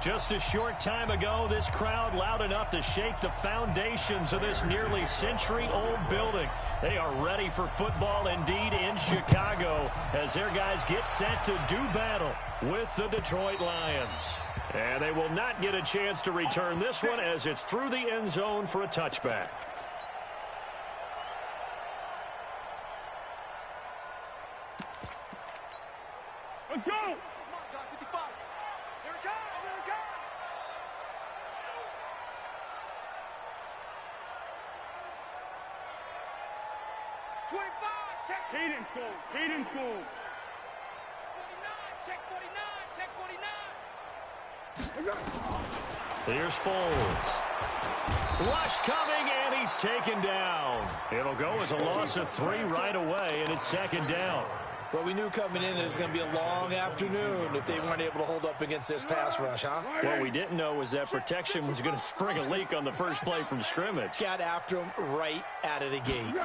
Just a short time ago, this crowd loud enough to shake the foundations of this nearly century-old building. They are ready for football indeed in Chicago as their guys get set to do battle with the Detroit Lions. And they will not get a chance to return this one as it's through the end zone for a touchback. Let's go! 25, check. Cadence goal, cadence goal. 49, check 49, check 49. Here's Foles. Rush coming, and he's taken down. It'll go as a loss of 3 right away, and it's second down. Well, we knew coming in it was going to be a long afternoon if they weren't able to hold up against this pass rush, huh? What we didn't know was that protection was going to spring a leak on the first play from scrimmage. Got after him right out of the gate.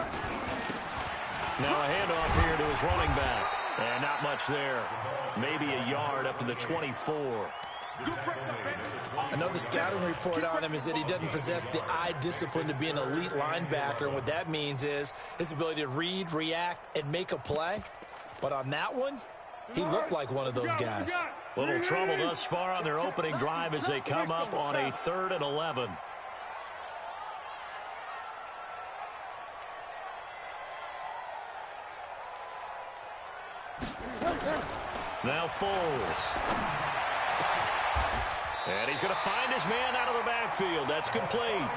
Now a handoff here to his running back. And not much there. Maybe a yard up to the 24. Another scouting report on him is that he doesn't possess the eye discipline to be an elite linebacker. And what that means is his ability to read, react, and make a play. But on that one, he looked like one of those guys. Little trouble thus far on their opening drive as they come up on a 3rd and 11. Now Foles. And he's going to find his man out of the backfield. That's complete.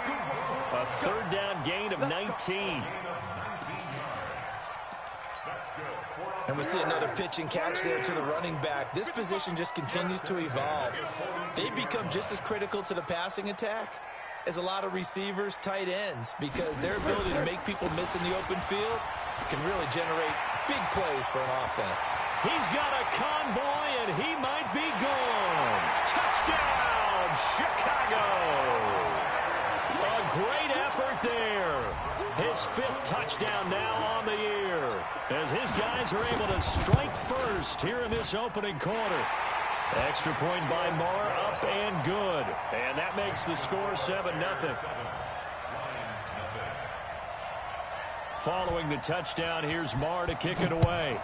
A 3rd down gain of 19. And we see another pitch and catch there to the running back. This position just continues to evolve. They become just as critical to the passing attack as a lot of receivers, tight ends, because their ability to make people miss in the open field can really generate big plays for an offense. He's got a convoy, and he might be gone. Touchdown, Chicago. A great effort there. His 5th touchdown now on the year as his guys are able to strike first here in this opening quarter. Extra point by Marr, up and good. And that makes the score 7-0. Following the touchdown, here's Marr to kick it away.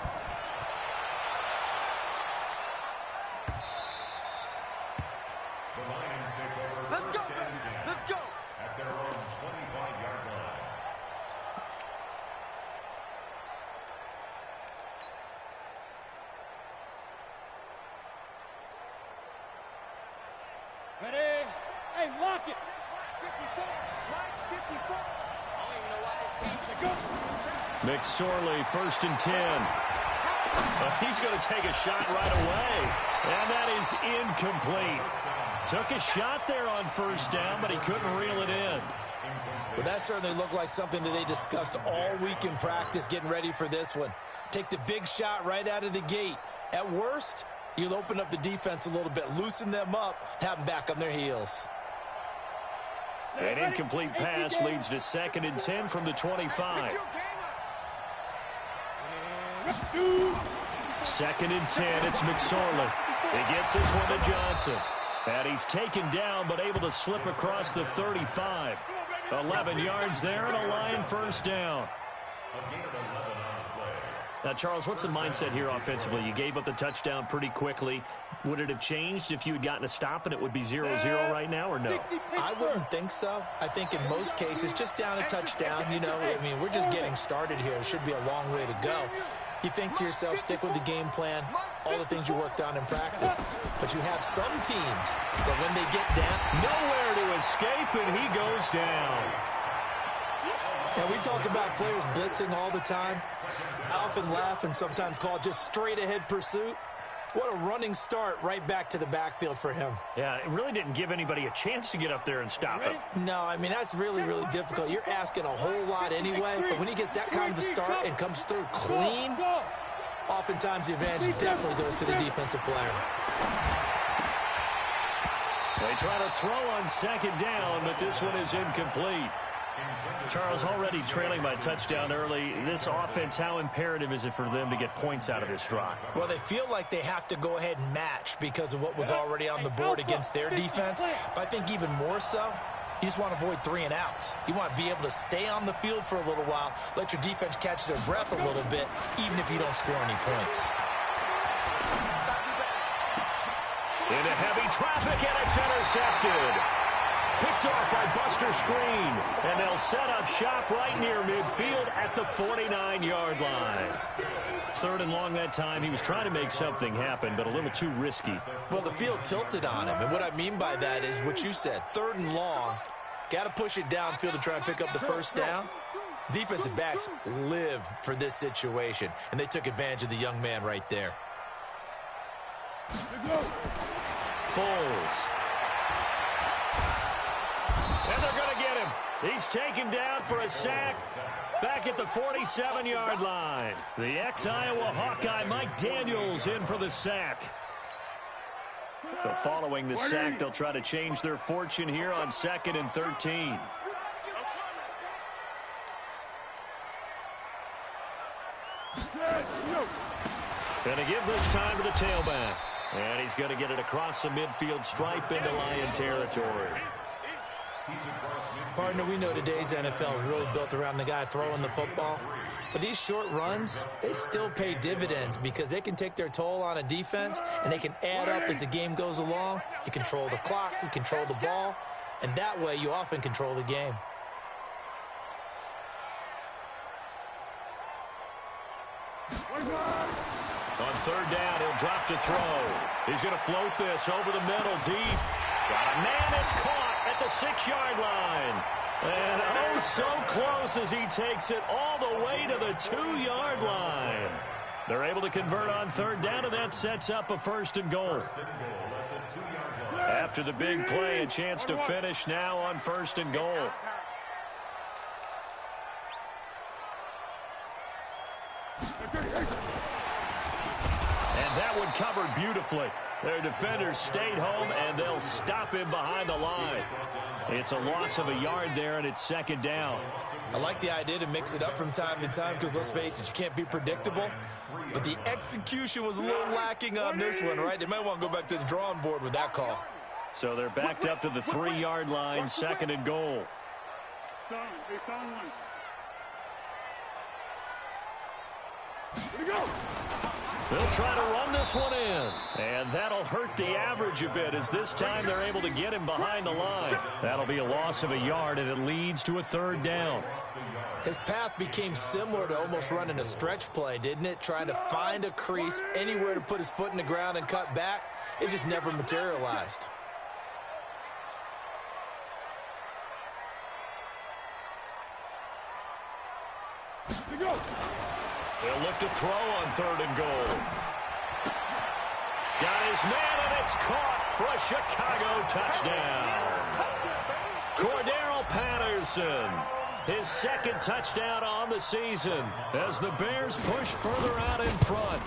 Let's go, let's go. At their own 25-yard line. Ready? Hey, lock it. 54, right, 54. I don't even know why this team's a go. McSorley, 1st and 10. He's going to take a shot right away. And that is incomplete. Took a shot there on 1st down, but he couldn't reel it in. Well, that certainly looked like something that they discussed all week in practice getting ready for this one. Take the big shot right out of the gate. At worst, you'll open up the defense a little bit, loosen them up, have them back on their heels. An incomplete pass leads to 2nd and 10 from the 25. 2nd and 10, it's McSorley. He gets this one to Johnson. And he's taken down, but able to slip across the 35. 11 yards there and a Lion 1st down. Now, Charles, what's the mindset here offensively? You gave up the touchdown pretty quickly. Would it have changed if you had gotten a stop and it would be 0-0 right now, or no? I wouldn't think so. I think in most cases, just down a touchdown, you know, I mean, we're just getting started here. It should be a long way to go. You think to yourself, stick with the game plan, all the things you worked on in practice. But you have some teams that when they get down, nowhere to escape, and he goes down. And we talk about players blitzing all the time. I often laugh and sometimes call it just straight-ahead pursuit. What a running start right back to the backfield for him. Yeah, it really didn't give anybody a chance to get up there and stop him. No, I mean, that's really, really difficult. You're asking a whole lot anyway, but when he gets that kind of a start and comes through clean, oftentimes the advantage definitely goes to the defensive player. They try to throw on 2nd down, but this one is incomplete. Charles, already trailing by touchdown early. This offense, how imperative is it for them to get points out of this drive? Well, they feel like they have to go ahead and match because of what was already on the board against their defense. But I think even more so, you just want to avoid 3 and outs. You want to be able to stay on the field for a little while, let your defense catch their breath a little bit, even if you don't score any points. Into heavy traffic, and it's intercepted. Picked off by Buster Screen, and they'll set up shop right near midfield at the 49-yard line. 3rd and long that time. He was trying to make something happen, but a little too risky. Well, the field tilted on him, and what I mean by that is what you said. 3rd and long, got to push it downfield to try and pick up the first down. Defensive backs live for this situation, and they took advantage of the young man right there. Foles. And they're going to get him. He's taken down for a sack back at the 47-yard line. The ex-Iowa Hawkeye Mike Daniels in for the sack. So following the sack, they'll try to change their fortune here on 2nd and 13. Going to give this time to the tailback. And he's going to get it across the midfield stripe into Lion territory. Partner, we know today's NFL is really built around the guy throwing the football. But these short runs, they still pay dividends because they can take their toll on a defense, and they can add up as the game goes along. You control the clock, you control the ball, and that way you often control the game. On 3rd down, he'll drop to throw. He's going to float this over the middle deep. Got a man that's caught at the 6-yard line. And oh, so close as he takes it all the way to the 2-yard line. They're able to convert on 3rd down, and that sets up a 1st and goal. After the big play, a chance to finish now on 1st and goal. And that one covered beautifully. Their defenders stayed home, and they'll stop him behind the line. It's a loss of a yard there, and it's 2nd down. I like the idea to mix it up from time to time because, let's face it, you can't be predictable. But the execution was a little lacking on this one, right? They might want to go back to the drawing board with that call. So they're backed up to the 3-yard line, 2nd and goal. It's on 1. Here we go. They'll try to run this one in. And that'll hurt the average a bit as this time they're able to get him behind the line. That'll be a loss of a yard, and it leads to a 3rd down. His path became similar to almost running a stretch play, didn't it? Trying to find a crease, anywhere to put his foot in the ground and cut back. It just never materialized. Here we go. They'll look to throw on 3rd and goal. Got his man, and it's caught for a Chicago touchdown. Cordero Patterson, his 2nd touchdown on the season as the Bears push further out in front.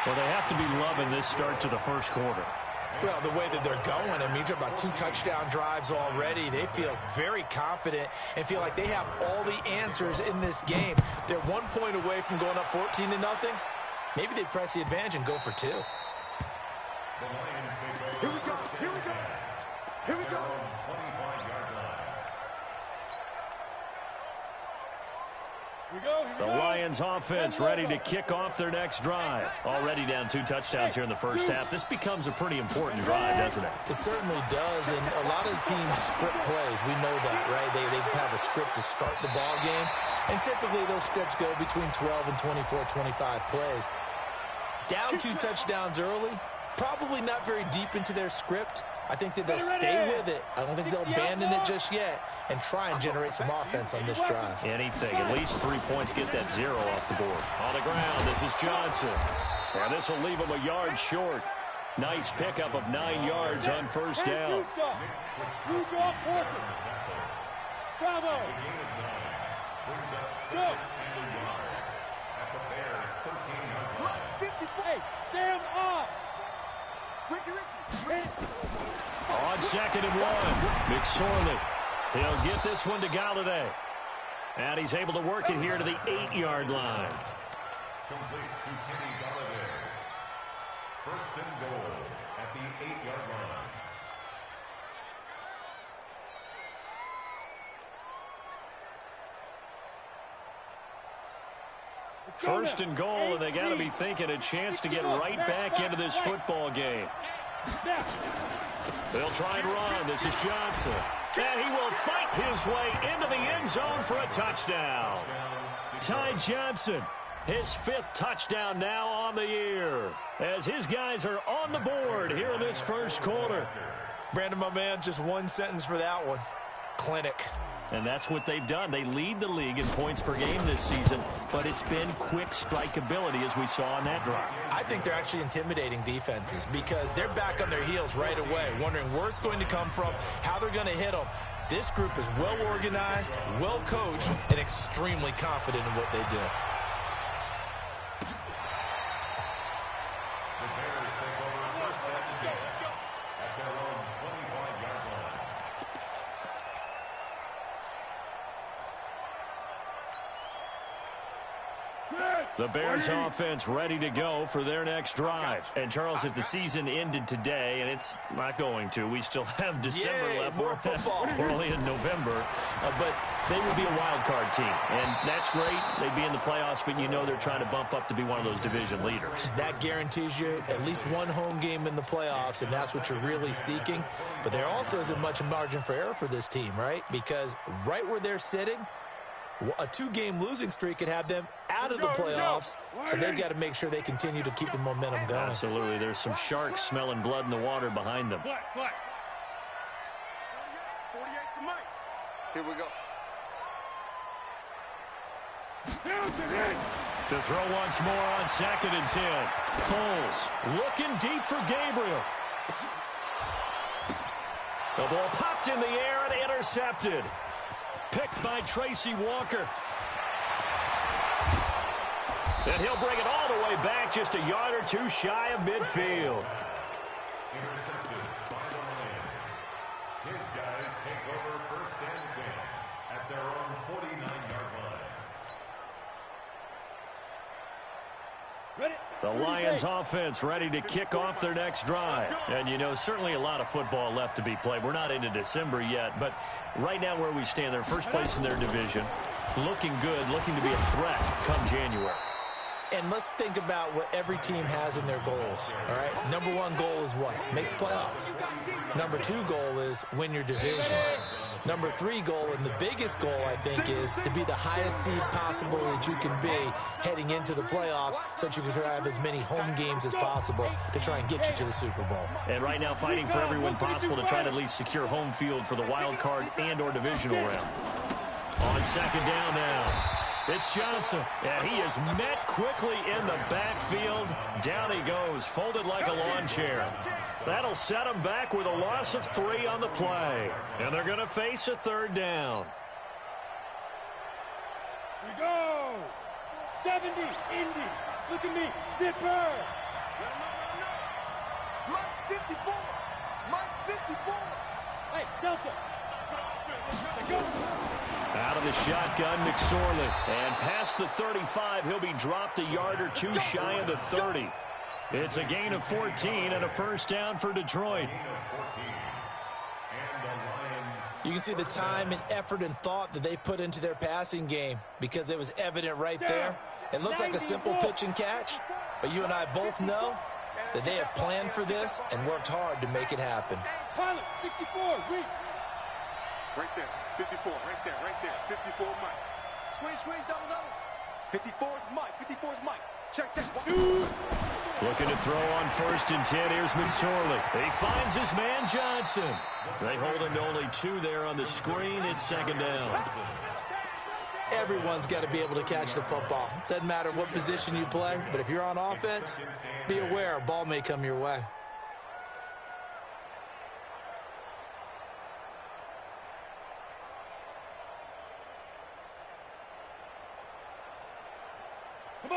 Well, they have to be loving this start to the 1st quarter. Well, the way that they're going, I mean, you're about 2 touchdown drives already. They feel very confident and feel like they have all the answers in this game. They're 1 point away from going up 14-0. Maybe they press the advantage and go for 2. Here we go. Here we go. Here we go. The Lions offense ready to kick off their next drive. Already down 2 touchdowns here in the first half. This becomes a pretty important drive, doesn't it? It certainly does, and a lot of the teams script plays. We know that, right? They have a script to start the ball game, and typically those scripts go between 12 and 24, 25 plays. Down 2 touchdowns early, probably not very deep into their script. I think that they'll stay with it. I don't think they'll abandon it just yet and try and generate some offense on this drive. Anything. At least 3 points, get that 0 off the board. On the ground, this is Johnson. And this will leave him a yard short. Nice pickup of 9 yards on 1st down. Bravo. Go. Hey, stand up. On 2nd and 1, McSorley He'll get this one to Galladay. And he's able to work it here to the 8-yard line. Complete to Kenny Galladay. First and goal at the 8-yard line. First and goal, and they got to be thinking a chance to get right back into this football game. They'll try and run. This is Johnson. And he will fight his way into the end zone for a touchdown. Ty Johnson, his 5th touchdown now on the year, as his guys are on the board here in this first quarter. Brandon, my man, just one sentence for that one. Clinic. And that's what they've done. They lead the league in points per game this season, but it's been quick strikeability as we saw on that drive. I think they're actually intimidating defenses because they're back on their heels right away, wondering where it's going to come from, how they're going to hit them. This group is well organized, well coached, and extremely confident in what they do. The Bears take over first and 10 at their own 25-yard line. The Bears offense ready to go for their next drive. And, Charles, if the season ended today, and it's not going to, we still have December left. More football. We're only in November. But they would be a wild card team. And that's great. They'd be in the playoffs, but you know they're trying to bump up to be one of those division leaders. That guarantees you at least one home game in the playoffs, and that's what you're really seeking. But there also isn't much margin for error for this team, right? Because right where they're sitting, a 2-game losing streak could have them out of the playoffs, so they've got to make sure they continue to keep the momentum going. Absolutely. There's some sharks smelling blood in the water behind them. 48 to Mike. Here we go. To throw once more on 2nd and 10. Foles looking deep for Gabriel. The ball popped in the air and intercepted. Picked by Tracy Walker. And he'll bring it all the way back, just a yard or two shy of midfield. Intercepted by the Lions. His guys take over first and 10 at their own 49-yard line. Ready? The Lions offense ready to kick off their next drive. And, you know, certainly a lot of football left to be played. We're not into December yet, but right now where we stand, they're first place in their division. Looking good, looking to be a threat come January. And let's think about what every team has in their goals, all right? Number 1 goal is what? Make the playoffs. Number 2 goal is win your division. Number 3 goal, and the biggest goal, I think, is to be the highest seed possible that you can be heading into the playoffs so that you can have as many home games as possible to try and get you to the Super Bowl. And right now fighting for every win possible to try to at least secure home field for the wild card and or divisional round. On 2nd down now. It's Johnson, and he is met quickly in the backfield. Down he goes, folded like a lawn chair. That'll set him back with a loss of 3 on the play. And they're going to face a 3rd down. Here we go. 70, Indy. Look at me. Zipper. Mike's 54. Mike's 54. Hey, Delta. Go. Out of the shotgun, McSorley. And past the 35, he'll be dropped a yard or 2 shy of the 30. It's a gain of 14 and a first down for Detroit. You can see the time and effort and thought that they put into their passing game because it was evident right there. It looks like a simple pitch and catch, but you and I both know that they have planned for this and worked hard to make it happen. Tyler, 64. Reach. Right there. 54. Right there. 54 Mike. Squeeze. Double. 54 is Mike. 54 is Mike. Check. Looking to throw on 1st and 10. Here's McSorley. He finds his man Johnson. They hold him to only 2 there on the screen. It's 2nd down. Everyone's got to be able to catch the football. Doesn't matter what position you play, but if you're on offense, be aware a ball may come your way.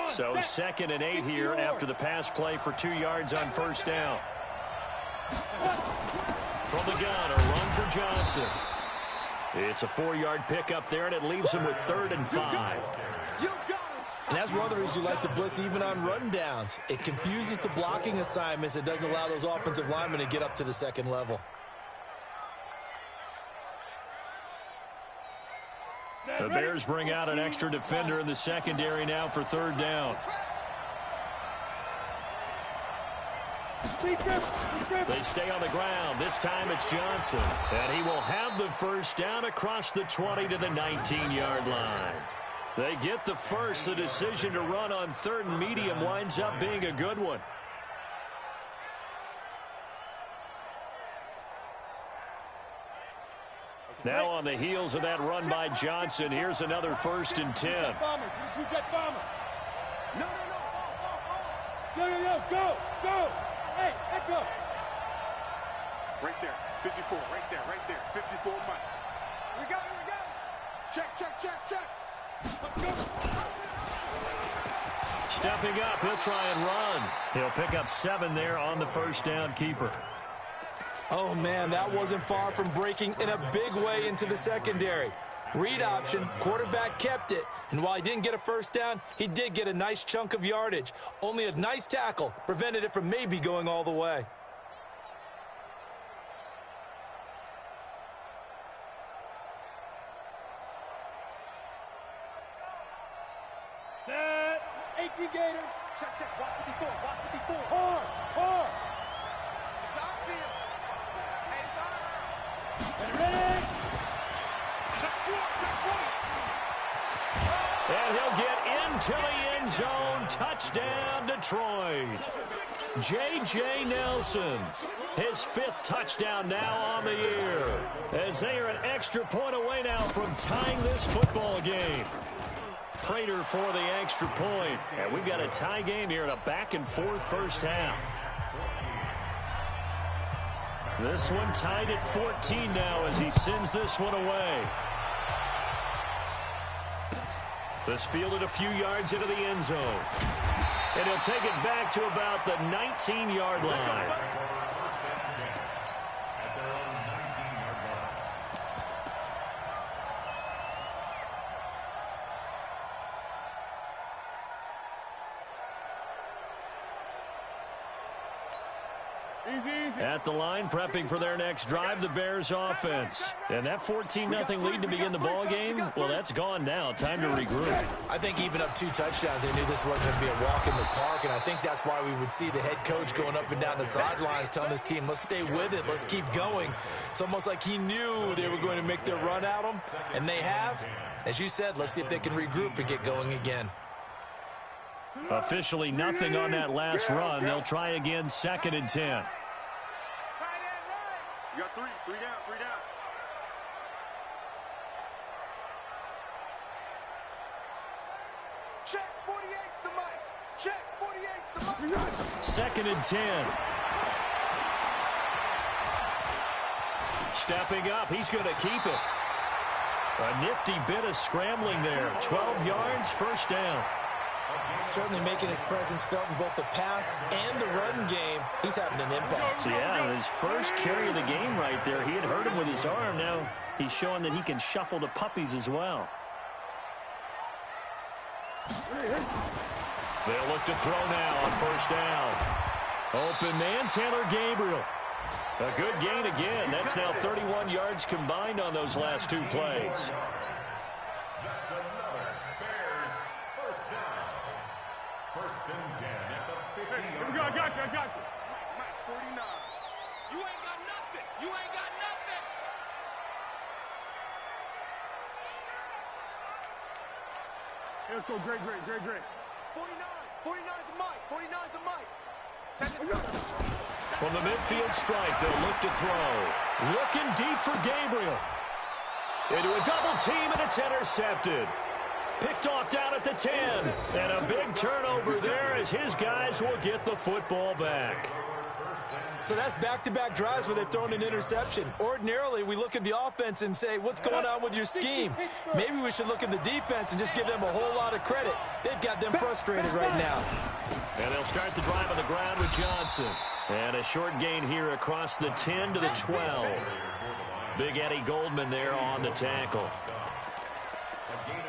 So 2nd and 8 here after the pass play for 2 yards on 1st down. From the gun, a run for Johnson. It's a 4-yard pickup there, and it leaves him with 3rd and 5. And that's one of the reasons you like to blitz even on run downs. It confuses the blocking assignments. It doesn't allow those offensive linemen to get up to the second level. The Bears bring out an extra defender in the secondary now for 3rd down. They stay on the ground. This time it's Johnson. And he will have the first down across the 20 to the 19-yard line. They get the first. The decision to run on 3rd and medium winds up being a good one. Now on the heels of that run by Johnson, here's another 1st and 10. No. Go. Hey, let's go. Right there, 54, right there, 54 Mike. We got it. Check. Stepping up, he'll try and run. He'll pick up 7 there on the first down keeper. Oh, man, that wasn't far from breaking in a big way into the secondary. Read option, quarterback kept it, and while he didn't get a first down, he did get a nice chunk of yardage. Only a nice tackle prevented it from maybe going all the way. Set. 18 Gators. Check. Watch 54. Hard. It's outfield. Hey, it's out of bounds. Ready? Check one. And he'll get into the end zone. Touchdown, Detroit. J.J. Nelson, his 5th touchdown now on the year, as they are an extra point away now from tying this football game. Prater for the extra point. And we've got a tie game here in a back-and-forth first half. This one tied at 14 now as he sends this one away. This fielded a few yards into the end zone. And he'll take it back to about the 19-yard line. At the line, prepping for their next drive, the Bears offense. And that 14-0 lead to begin the ball game, well, that's gone now. Time to regroup. I think even up 2 touchdowns, they knew this wasn't going to be a walk in the park, and I think that's why we would see the head coach going up and down the sidelines telling his team, let's stay with it, let's keep going. It's almost like he knew they were going to make their run at him, and they have. As you said, let's see if they can regroup and get going again. Officially nothing on that last run. They'll try again, 2nd and 10. You got 3 down. Check, 48's the mic. Check, 48's the mic. 2nd and 10. Stepping up, he's going to keep it. A nifty bit of scrambling there. 12 yards, first down. Certainly making his presence felt in both the pass and the run game. He's having an impact. Yeah, his first carry of the game right there. He had hurt him with his arm. Now he's showing that he can shuffle the puppies as well. They'll look to throw now on first down. Open man, Taylor Gabriel. A good gain again. That's now 31 yards combined on those last 2 plays. That's another Bears first down. 1st and 10 at the 50-yard line. I got you. Mike, 49. You ain't got nothing. Let's go, great. 49 the mic. Second down. From the midfield strike, they'll look to throw. Looking deep for Gabriel. Into a double team, and it's intercepted. Picked off down at the 10. And a big turnover there as his guys will get the football back. So that's back-to-back drives where they've thrown an interception. Ordinarily, we look at the offense and say, what's going on with your scheme? Maybe we should look at the defense and just give them a whole lot of credit. They've got them frustrated right now. And they'll start the drive on the ground with Johnson. And a short gain here across the 10 to the 12. Big Eddie Goldman there on the tackle. A gain of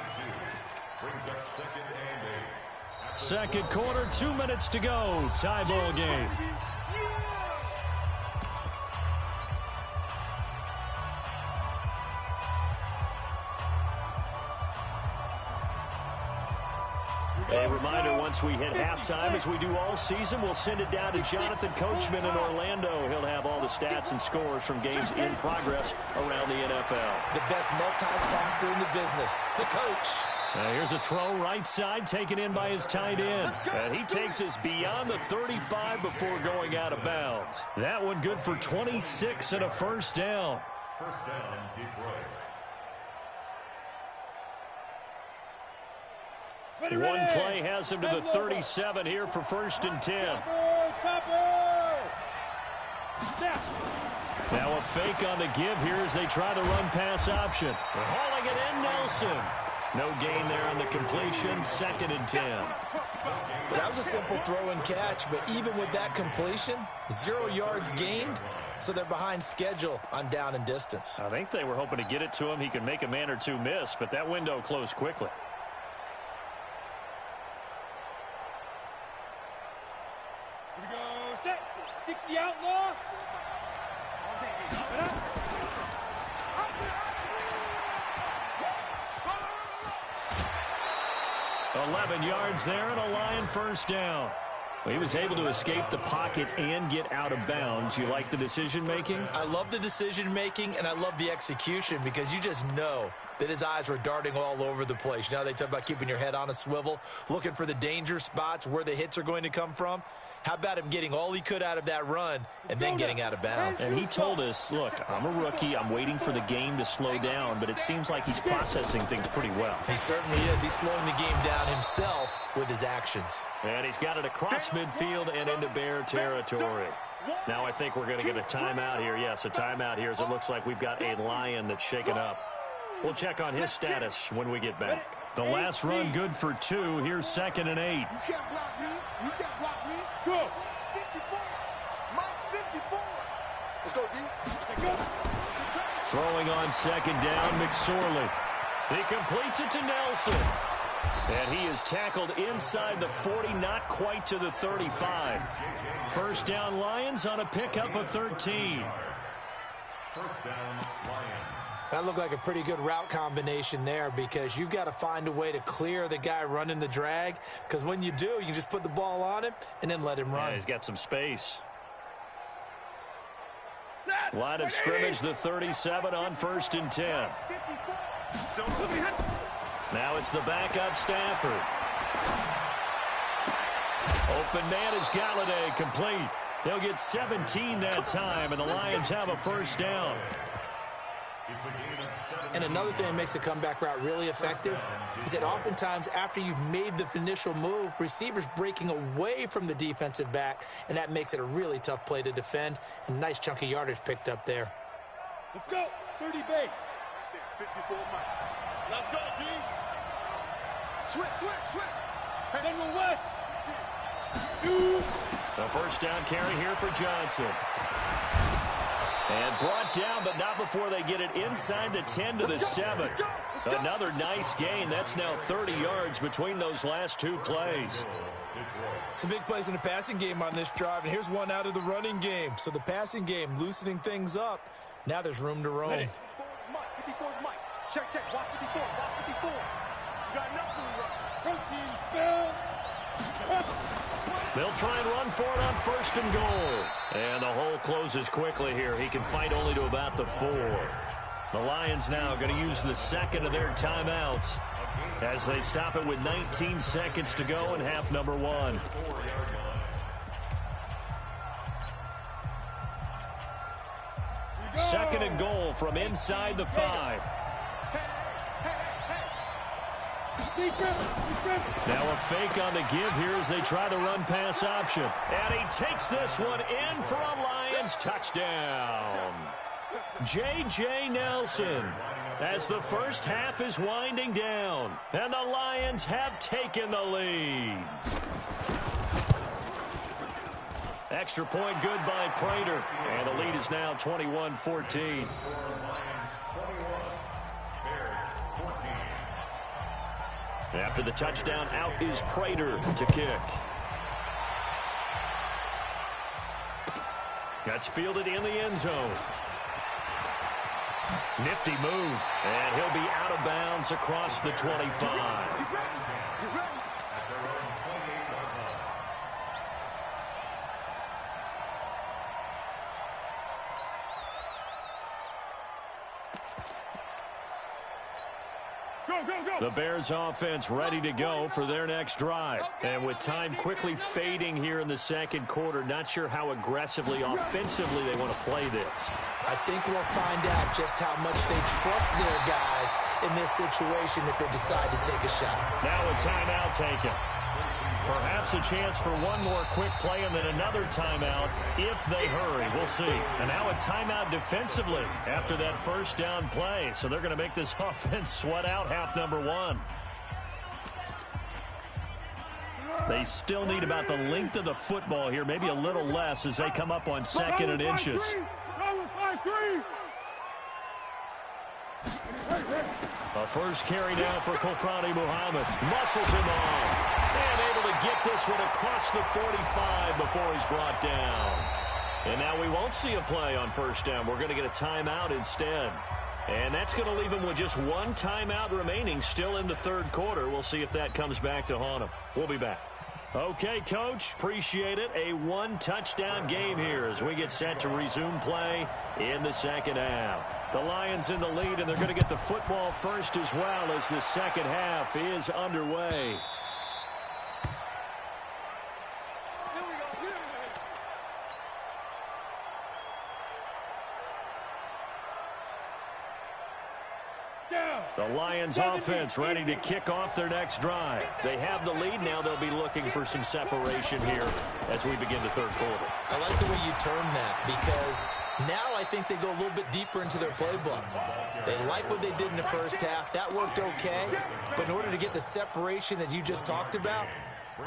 2 brings up 2nd and 8. Second quarter, 2 minutes to go. Tie ball game. A reminder, once we hit halftime, as we do all season, we'll send it down to Jonathan Coachman in Orlando. He'll have all the stats and scores from games in progress around the NFL. The best multitasker in the business, the coach. Here's a throw right side, taken in by his tight end. And he takes us beyond the 35 before going out of bounds. That one good for 26 and a first down. First down, Detroit. One play has him to the 37 here for 1st and 10. Now a fake on the give here as they try the run-pass option. Hauling it in, Nelson. No gain there on the completion, 2nd and 10. Well, that was a simple throw and catch, but even with that completion, 0 yards gained, so they're behind schedule on down and distance. I think they were hoping to get it to him. He could make a man or two miss, but that window closed quickly. Here we go, set. 60 outlaw. 11 yards there and a Lion first down. Well, he was able to escape the pocket and get out of bounds. You like the decision-making? I love the decision-making, and I love the execution because you just know that his eyes were darting all over the place. You know, they talk about keeping your head on a swivel, looking for the danger spots, where the hits are going to come from. How about him getting all he could out of that run and then getting out of bounds? And he told us, look, I'm a rookie. I'm waiting for the game to slow down, but it seems like he's processing things pretty well. He certainly is. He's slowing the game down himself with his actions. And he's got it across midfield and into Bear territory. Now I think we're going to get a timeout here. Yes, a timeout here as it looks like we've got a Lion that's shaken up. We'll check on his status when we get back. The last run good for 2. Here's 2nd and 8. You can't block me. You can't block me. Go. 54. Mike 54. Let's go, D. Throwing on 2nd down, McSorley. He completes it to Nelson. And he is tackled inside the 40, not quite to the 35. First down, Lions on a pickup of 13. First down, Lions. That looked like a pretty good route combination there because you've got to find a way to clear the guy running the drag, because when you do, you can just put the ball on him and then let him run. Yeah, he's got some space. Line of scrimmage, the 37 on 1st and 10. Now it's the backup Stafford. Open man is Galladay, complete. They'll get 17 that time, and the Lions have a first down. And another thing that makes the comeback route really effective is that oftentimes after you've made the initial move, receivers breaking away from the defensive back, and that makes it a really tough play to defend. And nice chunk of yardage picked up there. Let's go. 30 base. 54 Mike. Let's go, D. Switch. General West. 2. The first down carry here for Johnson. And brought down, but not before they get it inside the 10 to the 7. Another nice gain. That's now 30 yards between those last 2 plays. Some big plays in the passing game on this drive, and here's one out of the running game. So the passing game loosening things up. Now there's room to roam. 54 Mike. Check. Watch 54. Watch 54. You got nothing to run. Protein spill. They'll try and run for it on 1st and goal. And the hole closes quickly here. He can fight only to about the 4. The Lions now going to use the second of their timeouts as they stop it with 19 seconds to go in half number 1. Second and goal from inside the 5. Now a fake on the give here as they try the run-pass option. And he takes this one in for a Lions touchdown. J.J. Nelson, as the first half is winding down, and the Lions have taken the lead. Extra point good by Prater. And the lead is now 21-14. After the touchdown, out is Prater to kick. That's fielded in the end zone. Nifty move. And he'll be out of bounds across the 25. The Bears offense ready to go for their next drive. And with time quickly fading here in the second quarter, not sure how aggressively, offensively they want to play this. I think we'll find out just how much they trust their guys in this situation if they decide to take a shot. Now a timeout taken. Perhaps a chance for one more quick play and then another timeout if they hurry. We'll see. And now a timeout defensively after that first down play. So they're going to make this offense sweat out half number one. They still need about the length of the football here, maybe a little less as they come up on second and inches. A first carry now for Kofrani Muhammad. Muscles him off. And able to get this one across the 45 before he's brought down. And now we won't see a play on first down. We're going to get a timeout instead. And that's going to leave him with just one timeout remaining still in the third quarter. We'll see if that comes back to haunt him. We'll be back. Okay, Coach, appreciate it. A one-touchdown game here as we get set to resume play in the second half. The Lions in the lead, and they're going to get the football first as well as the second half is underway. The Lions offense ready to kick off their next drive. They have the lead. Now they'll be looking for some separation here as we begin the third quarter. I like the way you term that because now I think they go a little bit deeper into their playbook. They like what they did in the first half. That worked okay. But in order to get the separation that you just talked about,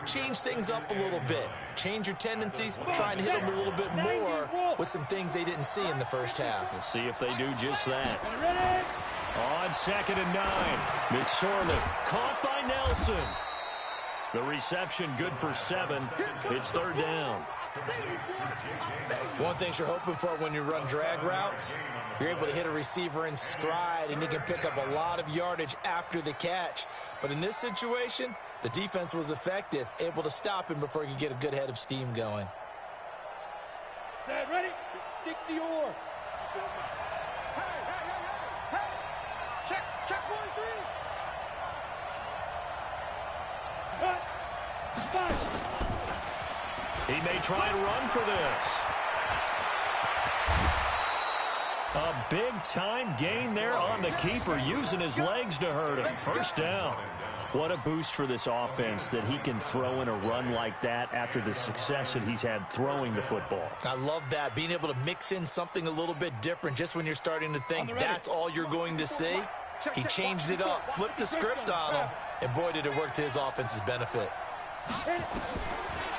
change things up a little bit. Change your tendencies. Try and hit them a little bit more with some things they didn't see in the first half. We'll see if they do just that. On second and 9, McSorley caught by Nelson. The reception good for 7. It's third down. One thing you're hoping for when you run drag routes, you're able to hit a receiver in stride, and he can pick up a lot of yardage after the catch. But in this situation, the defense was effective, able to stop him before he could get a good head of steam going. Set, ready? 60 or. Check 1, 3. He may try and run for this. A big-time gain there on the keeper, using his legs to hurt him. First down. What a boost for this offense that he can throw in a run like that after the success that he's had throwing the football. I love that, being able to mix in something a little bit different just when you're starting to think that's all you're going to see. He changed it up, flipped the script on him, and boy, did it work to his offense's benefit.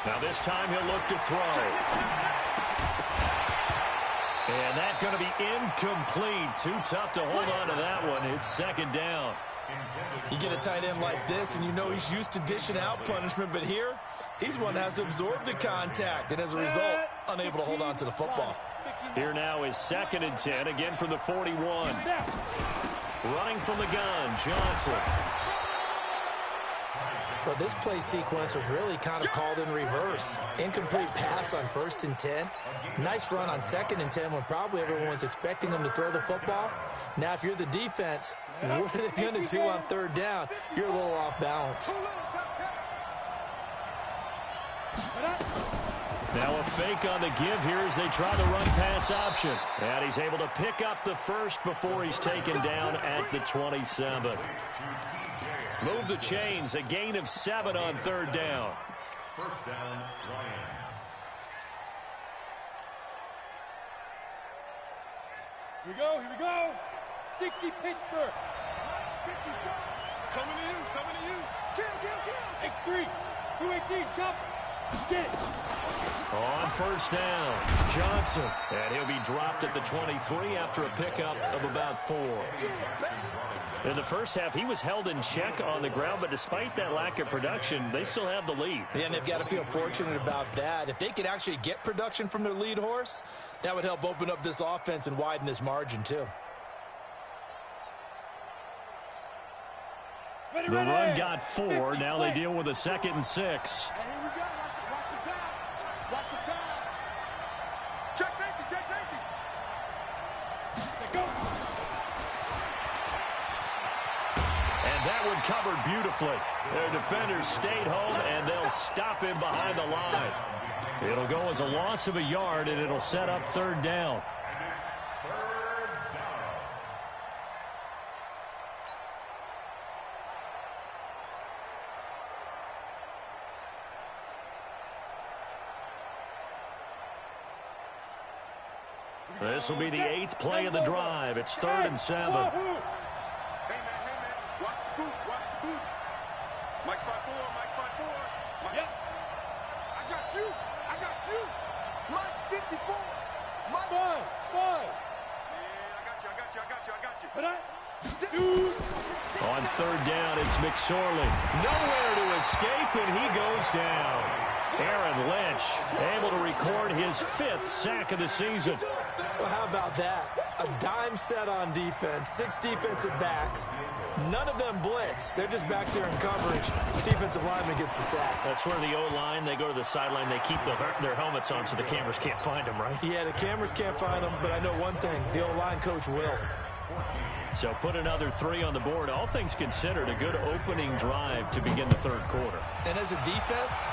Now this time he'll look to throw. And that's going to be incomplete. Too tough to hold on to that one. It's second down. You get a tight end like this, and you know he's used to dishing out punishment, but here, he's one that has to absorb the contact, and as a result, unable to hold on to the football. Here now is second and 10, again from the 41. Running from the gun, Johnson. Well, this play sequence was really kind of called in reverse. Incomplete pass on first and 10. Nice run on second and 10 when probably everyone was expecting him to throw the football. Now, if you're the defense, what are they going to do on third down? You're a little off balance. Now a fake on the give here as they try the run-pass option. And he's able to pick up the first before he's taken down at the 27. Move the chains, a gain of 7 on third down. First down, Lions. Here we go. 60 Pittsburgh. 54. Coming to you. Kill. X3, 218, chop. Get it. On first down, Johnson. And he'll be dropped at the 23 after a pickup of about 4. In the first half, he was held in check on the ground, but despite that lack of production, they still have the lead. Yeah, and they've got to feel fortunate about that. If they could actually get production from their lead horse, that would help open up this offense and widen this margin, too. The run got 4. Now they deal with a 2nd and 6. And here we go. Watch the pass. Watch the pass. Check safety. Check safety. Go. And that one covered beautifully. Their defenders stayed home, and they'll stop him behind the line. It'll go as a loss of a yard, and it'll set up 3rd down. This will be the 8th play of the drive. It's 3rd and 7. Hey, man. Watch the boot. Watch the boot. Mike 5-4. Mike 5-4. Mike. Yep. I got you. I got you. Mike 54. Mike. 5. Yeah, I got you. I got you. I got you. I got you. But Dude. On 3rd down, it's McSorley. Nowhere to escape, and he goes down. Aaron Lynch able to record his 5th sack of the season. Well, how about that? A dime set on defense, 6 defensive backs. None of them blitz. They're just back there in coverage. Defensive lineman gets the sack. That's where the O-line, they go to the sideline, they keep their helmets on so the cameras can't find them, right? Yeah, the cameras can't find them, but I know one thing. The O-line coach will. So put another 3 on the board. All things considered, a good opening drive to begin the 3rd quarter. And as a defense,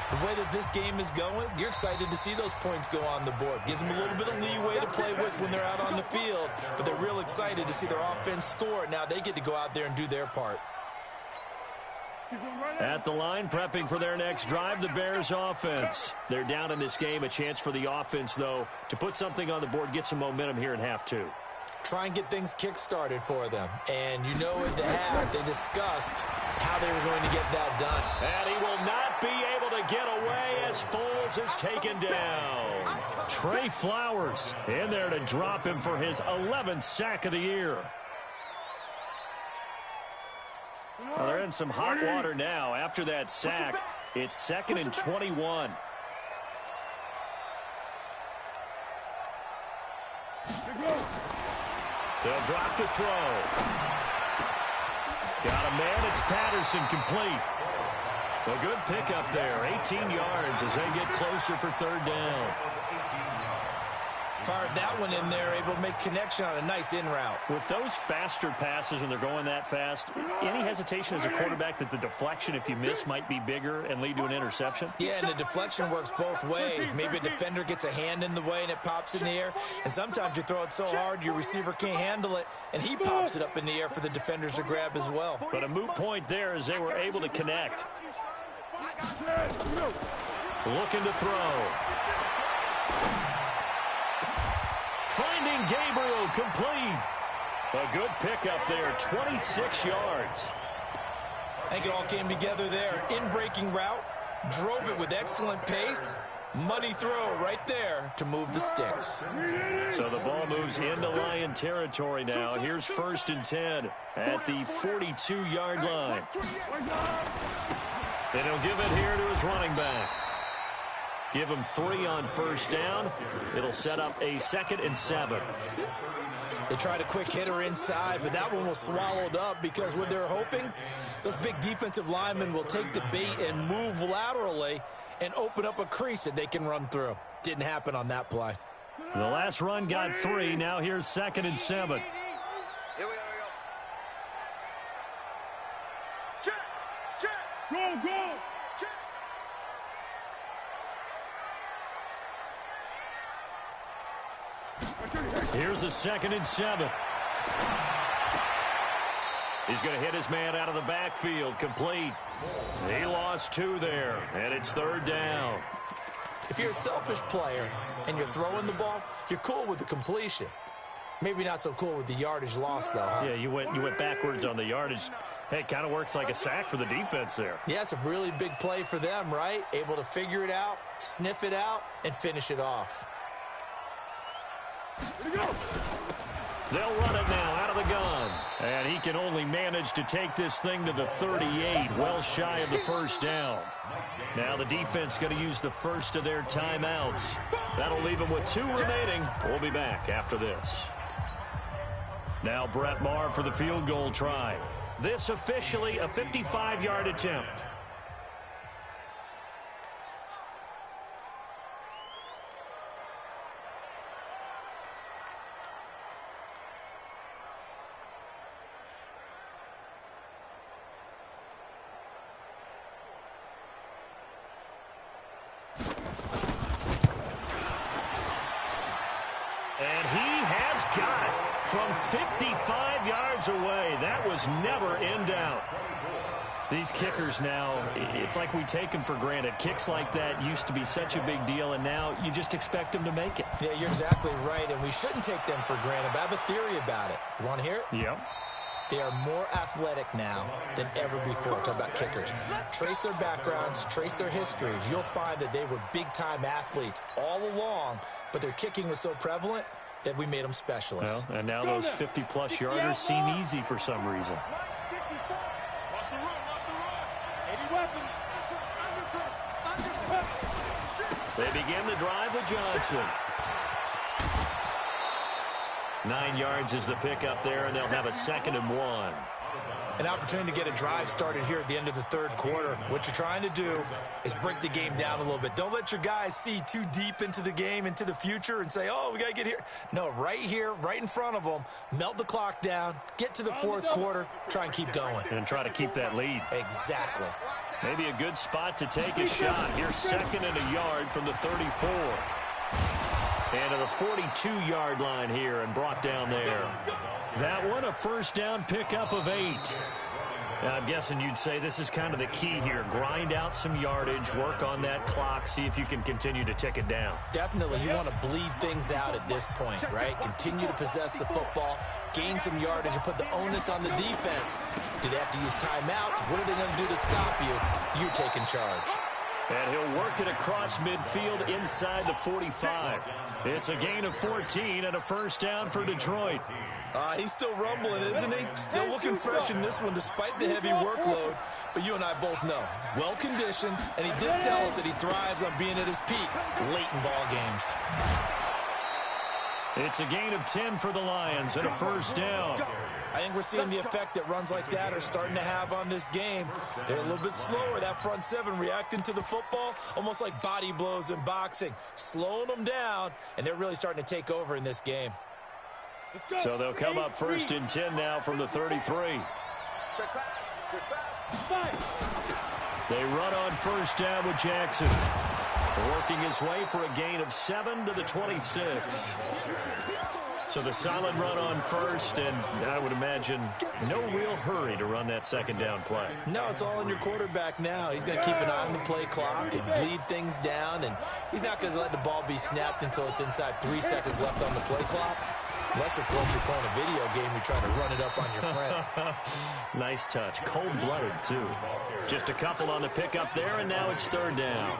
the way that this game is going, you're excited to see those points go on the board. Gives them a little bit of leeway to play with when they're out on the field, but they're real excited to see their offense score. Now they get to go out there and do their part. At the line, prepping for their next drive, the Bears offense. They're down in this game. A chance for the offense, though, to put something on the board, get some momentum here in half 2. Try and get things kick-started for them. And you know at the half, they discussed how they were going to get that done. And he will not be able to get away as Foles is taken down. Trey Flowers in there to drop him for his 11th sack of the year. Well, they're in some hot water now. After that sack, it's 2nd and 21. They'll drop the throw. Got a man. It's Patterson complete. A good pickup there. 18 yards as they get closer for 3rd down. Fired that one in there, able to make connection on a nice in route. With those faster passes when they're going that fast, any hesitation as a quarterback that the deflection, if you miss, might be bigger and lead to an interception? Yeah, and the deflection works both ways. Maybe a defender gets a hand in the way and it pops in the air. And sometimes you throw it so hard your receiver can't handle it, and he pops it up in the air for the defenders to grab as well. But a moot point there as they were able to connect. Looking to throw. Finding Gabriel complete. A good pickup there, 26 yards. I think it all came together there. In-breaking route, drove it with excellent pace. Money throw right there to move the sticks. So the ball moves into Lion territory now. Here's 1st and 10 at the 42-yard line. And he'll give it here to his running back. Give him 3 on 1st down. It'll set up a 2nd and 7. They tried a quick hitter inside, but that one was swallowed up because what they're hoping, those big defensive linemen will take the bait and move laterally and open up a crease that they can run through. Didn't happen on that play. The last run got 3. Now here's 2nd and 7. Here we go. Check. Go. Check. Here's a 2nd and 7. He's going to hit his man out of the backfield, complete. He lost 2 there, and it's 3rd down. If you're a selfish player and you're throwing the ball, you're cool with the completion. Maybe not so cool with the yardage loss, though, huh? Yeah, you went backwards on the yardage. Hey, it kind of works like a sack for the defense there. Yeah, it's a really big play for them, right? Able to figure it out, sniff it out, and finish it off. They'll run it now out of the gun. And he can only manage to take this thing to the 38, well shy of the first down. Now the defense going to use the first of their timeouts. That'll leave them with 2 remaining. We'll be back after this. Now Brett Maher for the field goal try. This officially a 55-yard attempt. And he has got it from 55 yards away. That was never in doubt. These kickers now, it's like we take them for granted. Kicks like that used to be such a big deal, and now you just expect them to make it. Yeah, you're exactly right, and we shouldn't take them for granted, but I have a theory about it. You want to hear it? Yep. They are more athletic now than ever before. Talk about kickers. Trace their backgrounds, trace their histories. You'll find that they were big-time athletes all along, but their kicking was so prevalent that we made them specialists. Well, and now those 50-plus yarders seem easy for some reason. They begin the drive with Johnson. 9 yards is the pickup there, and they'll have a 2nd and 1. An opportunity to get a drive started here at the end of the third quarter. What you're trying to do is break the game down a little bit. Don't let your guys see too deep into the game, into the future, and say, oh, we got to get here. No, right here, right in front of them, melt the clock down, get to the fourth quarter, try and keep going. And try to keep that lead. Exactly. Maybe a good spot to take a shot. Here's 2nd and a yard from the 34. And to the 42-yard line here and brought down there. That one a first down pickup of 8. Now, I'm guessing you'd say this is kind of the key here. Grind out some yardage, work on that clock, see if you can continue to tick it down. Definitely. You want to bleed things out at this point, right? Continue to possess the football, gain some yardage, and put the onus on the defense. Do they have to use timeouts? What are they going to do to stop you? You're taking charge. And he'll work it across midfield inside the 45. It's a gain of 14 and a first down for Detroit. He's still rumbling, isn't he? Still looking fresh in this one despite the heavy workload. But you and I both know, well-conditioned, and he did tell us that he thrives on being at his peak late in ball games. It's a gain of 10 for the Lions and a first down. I think we're seeing the effect that runs like that are starting to have on this game. They're a little bit slower, that front seven, reacting to the football, almost like body blows in boxing, slowing them down, and they're really starting to take over in this game. So they'll come up 1st and 10 now from the 33. They run on first down with Jackson. Working his way for a gain of 7 to the 26. So the solid run on first, and I would imagine no real hurry to run that 2nd down play. No, it's all on your quarterback now. He's going to keep an eye on the play clock and bleed things down, and he's not going to let the ball be snapped until it's inside 3 seconds left on the play clock. Unless, of course, you're playing a video game, you're trying to run it up on your friend. Nice touch. Cold-blooded, too. Just a couple on the pickup there, and now it's 3rd down.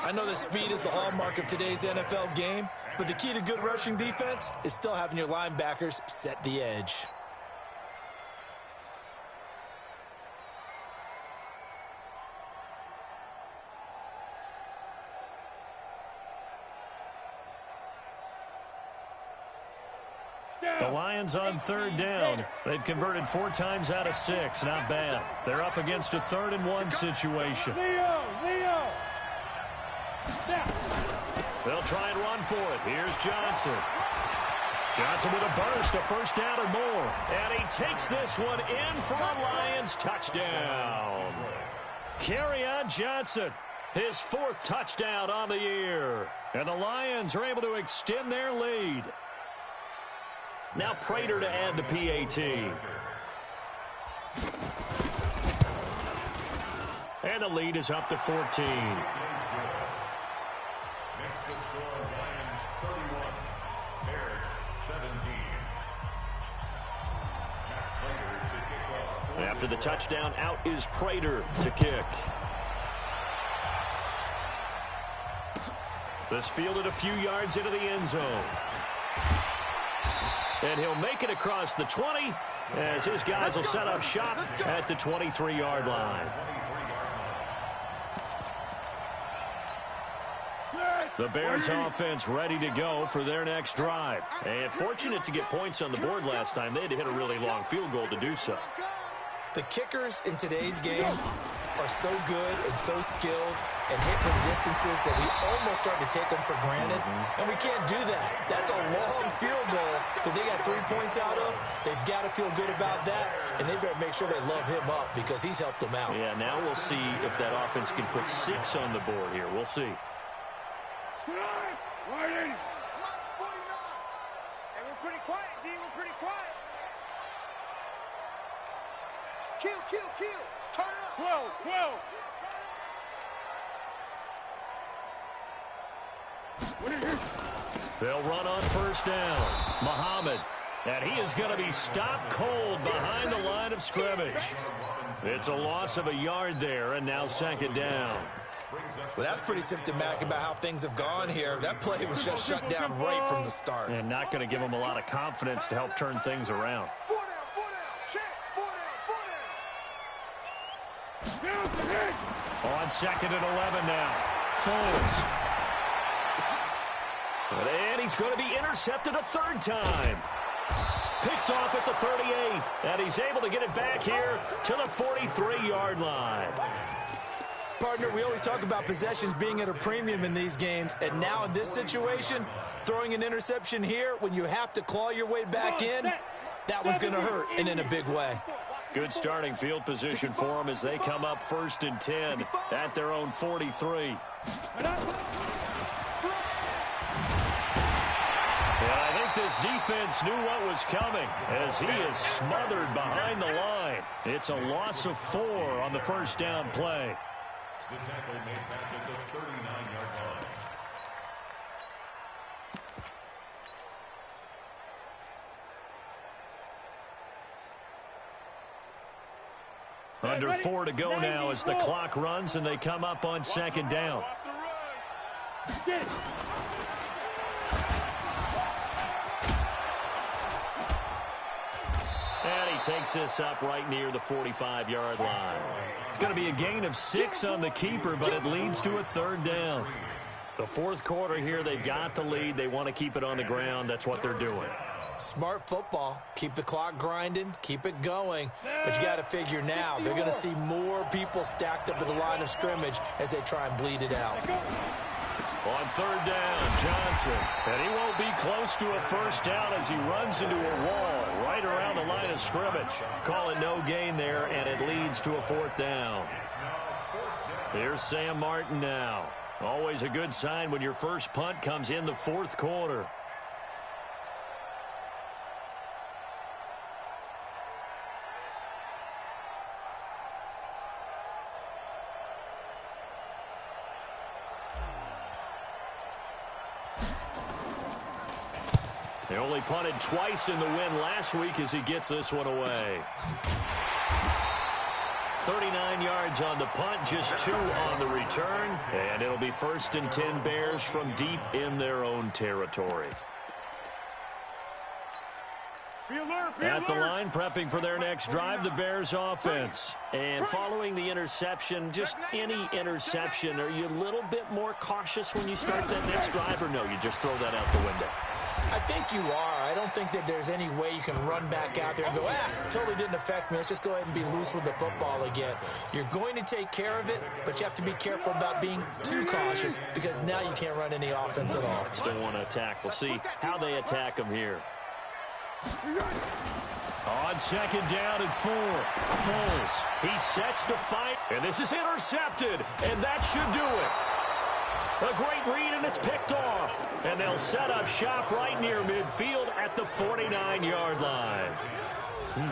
I know that speed is the hallmark of today's NFL game, but the key to good rushing defense is still having your linebackers set the edge. The Lions on 3rd down. They've converted 4 times out of 6. Not bad. They're up against a 3rd and 1 situation. Leo! They'll try and run for it. Here's Johnson. Johnson with a burst, a first down or more. And he takes this one in for a Lions touchdown. Kerryon Johnson, his 4th touchdown on the year. And the Lions are able to extend their lead. Now Prater to add the PAT. And the lead is up to 14. Yeah, After the touchdown, out is Prater to kick. This fielded a few yards into the end zone. And he'll make it across the 20 as his guys will set up shop at the 23-yard line. The Bears offense ready to go for their next drive. And fortunate to get points on the board last time. They had to hit a really long field goal to do so. The kickers in today's game are so good and so skilled and hit from distances that we almost start to take them for granted. And we can't do that. That's a long field goal that they got 3 points out of. They've got to feel good about that, and they better make sure they love him up because he's helped them out. Yeah, now we'll see if that offense can put 6 on the board here. We'll see. Right in. And we're pretty quiet, D. We're pretty quiet. Kill. Turn it up. 12. They'll run on first down. Muhammad. And he is going to be stopped cold behind the line of scrimmage. It's a loss of a yard there, and now second down. Well, that's pretty symptomatic about how things have gone here. That play was just shut down right from the start. And not going to give them a lot of confidence to help turn things around. 4 down. Check. 4 down. On second and 11 now. Foles. And he's going to be intercepted a third time. Picked off at the 38. And he's able to get it back here to the 43-yard line. Partner, we always talk about possessions being at a premium in these games, and now in this situation, throwing an interception here when you have to claw your way back in, that one's going to hurt, and in a big way. Good starting field position for them as they come up 1st and 10 at their own 43. And I think this defense knew what was coming as he is smothered behind the line. It's a loss of 4 on the first down play. The tackle made back at the 39-yard line. Under 4 to go now as the clock runs and they come up on second down. And he takes this up right near the 45-yard line. It's going to be a gain of 6 on the keeper, but it leads to a third down. The fourth quarter here, they've got the lead. They want to keep it on the ground. That's what they're doing. Smart football. Keep the clock grinding. Keep it going. But you got to figure now, they're going to see more people stacked up at the line of scrimmage as they try and bleed it out. On third down, Johnson. And he won't be close to a first down as he runs into a wall right around the line of scrimmage. Calling no gain there, and it leads to a fourth down. Here's Sam Martin now. Always a good sign when your first punt comes in the fourth quarter. They only punted twice in the win last week as he gets this one away. 39 yards on the punt, just 2 on the return. And it'll be 1st and 10 Bears from deep in their own territory. At the line, prepping for their next drive, the Bears offense. And following the interception, just any interception, are you a little bit more cautious when you start that next drive, or no, you just throw that out the window? I think you are. I don't think that there's any way you can run back out there and go, totally didn't affect me. Let's just go ahead and be loose with the football again. You're going to take care of it, but you have to be careful about being too cautious because now you can't run any offense at all. Still want to attack. We'll see how they attack them here. On second down and 4, Foles. He sets to fight, and this is intercepted, and that should do it. A great read, and it's picked off. And they'll set up shop right near midfield at the 49-yard line.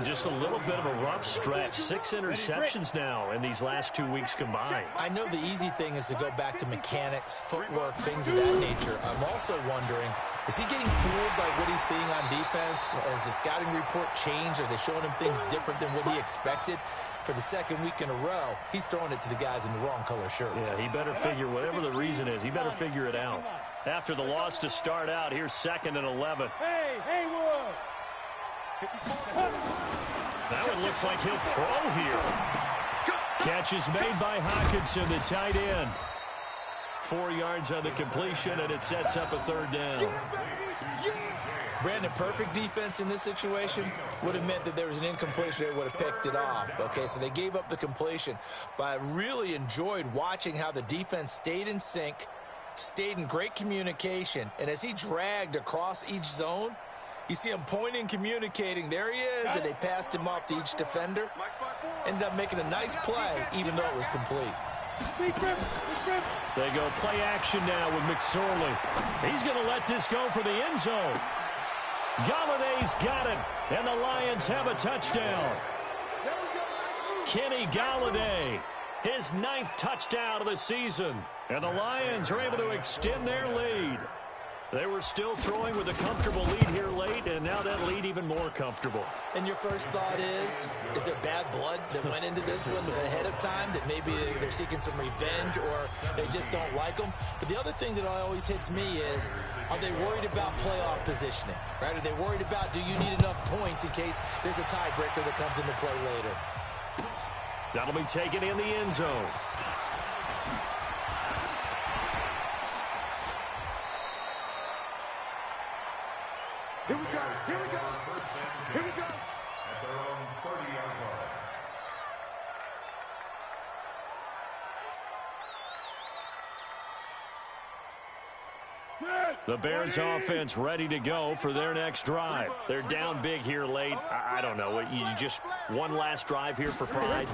Just a little bit of a rough stretch. 6 interceptions now in these last 2 weeks combined. I know the easy thing is to go back to mechanics, footwork, things of that nature. I'm also wondering, Is he getting fooled by what he's seeing on defense? Has the scouting report changed? Are they showing him things different than what he expected? For the second week in a row, he's throwing it to the guys in the wrong color shirts. Yeah, he better figure, whatever the reason is, he better figure it out. After the loss to start out, here's 2nd and 11. Hey, Haywood! Now it looks like he'll throw here. Catch is made by Hockenson, the tight end. 4 yards on the completion, and it sets up a 3rd down. Brandon, perfect defense in this situation would have meant that there was an incompletion. They would have picked it off. Okay, so they gave up the completion. But I really enjoyed watching how the defense stayed in sync, stayed in great communication, and as he dragged across each zone, you see him pointing, communicating. There he is, and they passed him off to each defender. Ended up making a nice play, even though it was complete. They go play action now with McSorley. He's going to let this go for the end zone. Galladay's got it, and the Lions have a touchdown. Kenny Galladay, his 9th touchdown of the season, and the Lions are able to extend their lead. They were still throwing with a comfortable lead here late, and now that lead even more comfortable. And your first thought is there bad blood that went into this one ahead of time, that maybe they're seeking some revenge or they just don't like them? But the other thing that always hits me is, are they worried about playoff positioning? Right? Are they worried about, do you need enough points in case there's a tiebreaker that comes into play later? That'll be taken in the end zone. Here we go. Here we go. Here we go. At their own 30-yard line. The Bears offense ready to go for their next drive. They're down big here late. I don't know. You just one last drive here for pride?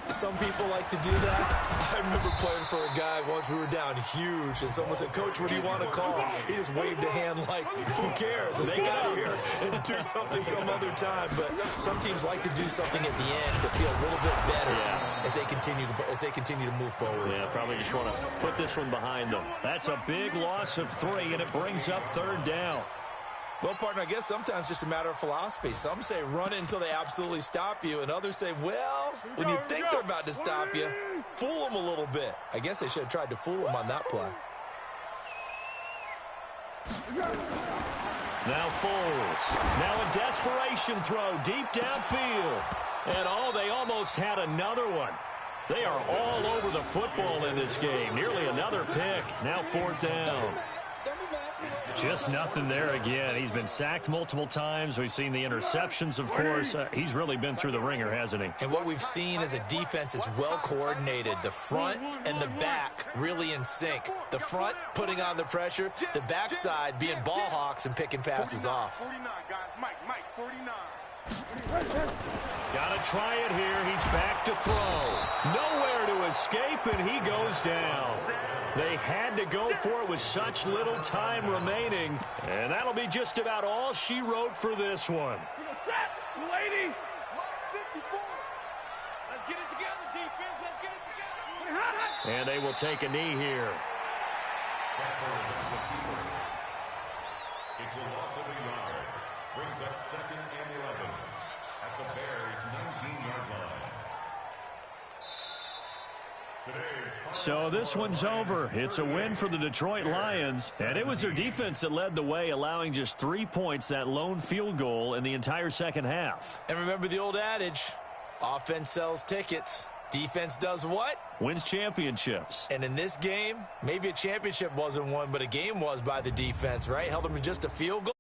Some people like to do that. I remember playing for a guy once. We were down huge, and someone said, "Coach, what do you want to call?" He just waved a hand like, who cares? Let's get out of here and do something some other time. But some teams like to do something at the end to feel a little bit better as they continue to move forward. Yeah, probably just want to put this one behind them. That's a big loss of 3, and it brings up 3rd down. Well, partner, I guess sometimes it's just a matter of philosophy. Some say run it until they absolutely stop you, and others say, well, when you think they're about to stop you, fool them a little bit. I guess they should have tried to fool them on that play. Now Foles. Now a desperation throw deep downfield. And they almost had another one. They are all over the football in this game. Nearly another pick. Now 4th down. Just nothing there again. He's been sacked multiple times. We've seen the interceptions, of course. He's really been through the ringer, hasn't he? And what we've seen is a defense is well coordinated. The front and the back really in sync. The front putting on the pressure. The backside being ball hawks and picking passes off. 49, guys. Mike, 49. Got to try it here. He's back to throw. Nowhere to escape, and he goes down. They had to go for it with such little time remaining, and that'll be just about all she wrote for this one. Lady! 54! Let's get it together, defense. Let's get it together. And they will take a knee here. It's a loss of a yard. Brings up 2nd and 11 at the Bears' 19-yard line. So this one's over. It's a win for the Detroit Lions, and it was their defense that led the way, allowing just 3 points, that lone field goal in the entire second half. And remember the old adage, offense sells tickets. Defense does what? Wins championships. And in this game, maybe a championship wasn't won, but a game was by the defense, right? Held them to just a field goal.